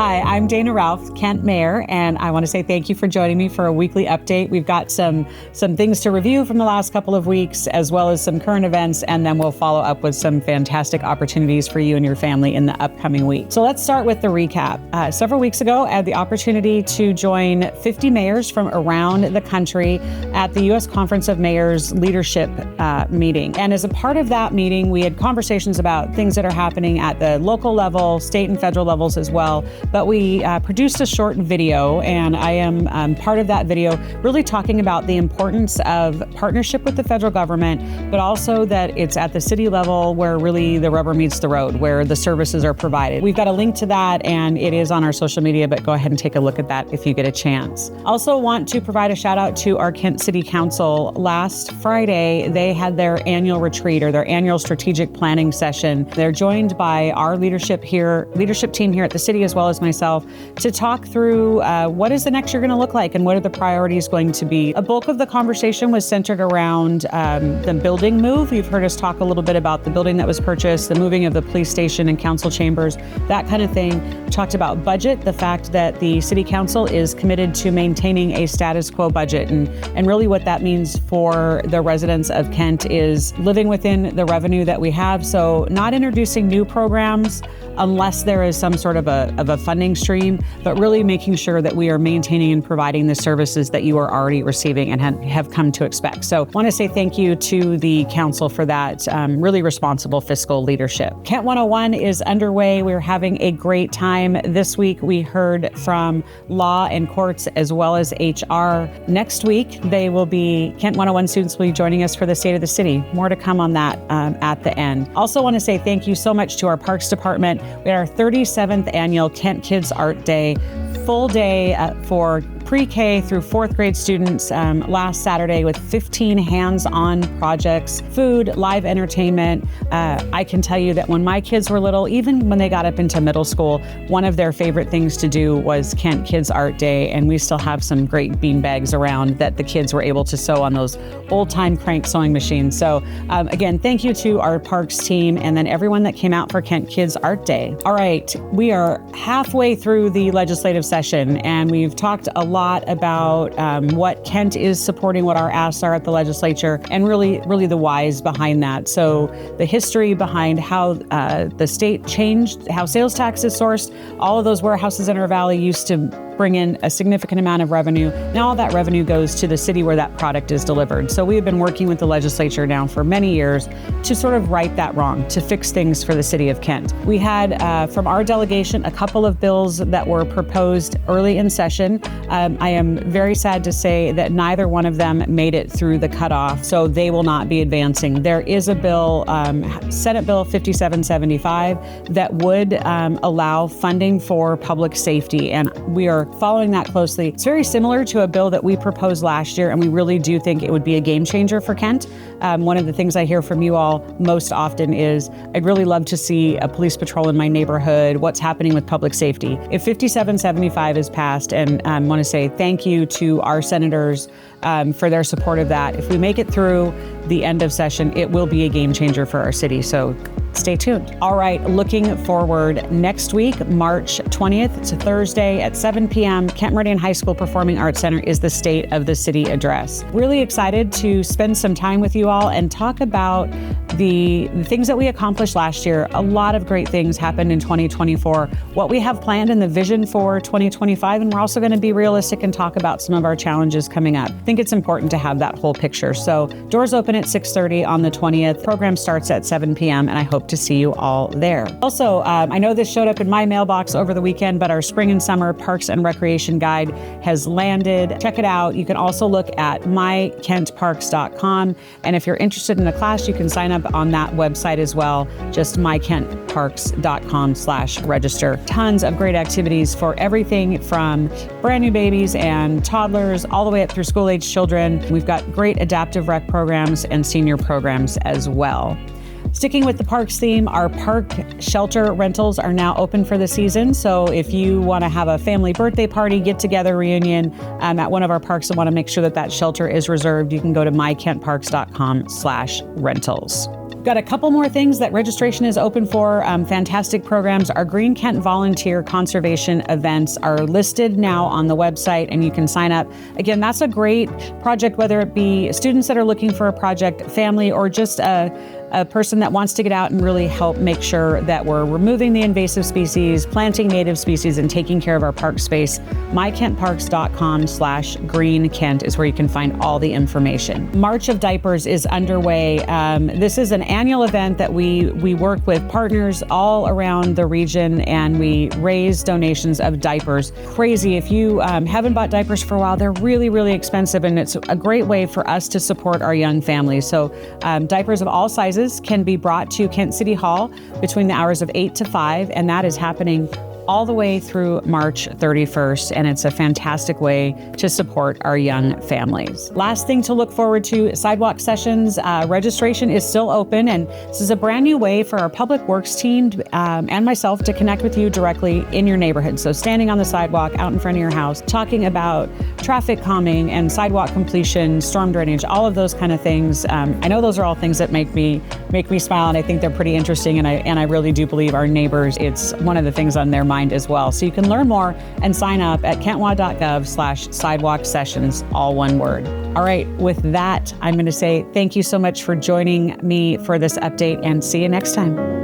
Hi, I'm Dana Ralph, Kent Mayor, and I want to say thank you for joining me for a weekly update. We've got some things to review from the last couple of weeks, as well as some current events, and then we'll follow up with some fantastic opportunities for you and your family in the upcoming week. So let's start with the recap. Several weeks ago, I had the opportunity to join 50 mayors from around the country at the U.S. Conference of Mayors leadership meeting. And as a part of that meeting, we had conversations about things that are happening at the local level, state and federal levels as well. But we produced a short video, and I am part of that video, really talking about the importance of partnership with the federal government, but also that it's at the city level where really the rubber meets the road, where the services are provided. We've got a link to that, and it is on our social media, but go ahead and take a look at that if you get a chance. Also want to provide a shout out to our Kent City Council. Last Friday, they had their annual retreat or their annual strategic planning session. They're joined by our leadership team here at the city, as well as myself, to talk through what is the next year going to look like and what are the priorities going to be. A bulk of the conversation was centered around the building move. You've heard us talk a little bit about the building that was purchased, the moving of the police station and council chambers, that kind of thing. We talked about budget, the fact that the city council is committed to maintaining a status quo budget, and really what that means for the residents of Kent is living within the revenue that we have. So not introducing new programs unless there is some sort of a funding stream, but really making sure that we are maintaining and providing the services that you are already receiving and have come to expect. So I want to say thank you to the council for that really responsible fiscal leadership. Kent 101 is underway. We're having a great time. This week we heard from law and courts as well as HR. Next week, Kent 101 students will be joining us for the State of the City. More to come on that at the end. Also want to say thank you so much to our Parks Department. We had our 37th annual Kent Kids Art Day, full day for pre-K through fourth grade students last Saturday with 15 hands-on projects, food, live entertainment. I can tell you that when my kids were little, even when they got up into middle school, one of their favorite things to do was Kent Kids Art Day, and we still have some great beanbags around that the kids were able to sew on those old-time crank sewing machines. So again, thank you to our parks team and then everyone that came out for Kent Kids Art Day. All right, we are halfway through the legislative session, and we've talked a lot about what Kent is supporting, what our asks are at the legislature, and really the whys behind that. So the history behind how the state changed, how sales tax is sourced. All of those warehouses in our valley used to bring in a significant amount of revenue. Now all that revenue goes to the city where that product is delivered. So we have been working with the legislature now for many years to sort of right that wrong, to fix things for the city of Kent. We had from our delegation a couple of bills that were proposed early in session. I am very sad to say that neither one of them made it through the cutoff, so they will not be advancing. There is a bill, Senate Bill 5775, that would allow funding for public safety, and we are following that closely. It's very similar to a bill that we proposed last year, and we really do think it would be a game changer for Kent. One of the things I hear from you all most often is, I'd really love to see a police patrol in my neighborhood. What's happening with public safety? If 5775 is passed, and I want to say thank you to our senators for their support of that. If we make it through the end of session, it will be a game changer for our city. So stay tuned. All right, looking forward, next week, March 20th, it's a Thursday at 7 p.m., Kent Meridian High School Performing Arts Center is the State of the City address. Really excited to spend some time with you all and talk about the things that we accomplished last year. A lot of great things happened in 2024, what we have planned and the vision for 2025, and we're also going to be realistic and talk about some of our challenges coming up. I think it's important to have that whole picture. So doors open at 6:30 on the 20th. Program starts at 7 p.m. and I hope to see you all there. Also, I know this showed up in my mailbox over the weekend, but our spring and summer Parks and Recreation Guide has landed. Check it out. You can also look at mykentparks.com. And if you're interested in a class, you can sign up on that website as well. Just mykentparks.com/register. Tons of great activities for everything from brand new babies and toddlers all the way up through school-age children. We've got great adaptive rec programs and senior programs as well. Sticking with the parks theme, our park shelter rentals are now open for the season. So if you want to have a family birthday party, get-together reunion at one of our parks and want to make sure that that shelter is reserved, you can go to mykentparks.com/rentals. Got a couple more things that registration is open for. Fantastic programs. Our Green Kent volunteer conservation events are listed now on the website, and you can sign up. Again, that's a great project, whether it be students that are looking for a project, family, or just a person that wants to get out and really help make sure that we're removing the invasive species, planting native species, and taking care of our park space. mykentparks.com/greenkent is where you can find all the information. March of Diapers is underway. This is an annual event that we work with partners all around the region, and we raise donations of diapers. Crazy. If you haven't bought diapers for a while, they're really, really expensive, and it's a great way for us to support our young families. So diapers of all sizes can be brought to Kent City Hall between the hours of 8 to 5, and that is happening all the way through March 31st, and it's a fantastic way to support our young families. Last thing to look forward to, sidewalk sessions. Registration is still open, and this is a brand new way for our public works team and myself to connect with you directly in your neighborhood. So standing on the sidewalk out in front of your house, talking about traffic calming and sidewalk completion, storm drainage, all of those kind of things. I know those are all things that make me smile, and I think they're pretty interesting, and I really do believe our neighbors, it's one of the things on their mind as well. So you can learn more and sign up at kentwa.gov/sidewalk sessions, all one word. All right, with that, I'm going to say thank you so much for joining me for this update, and see you next time.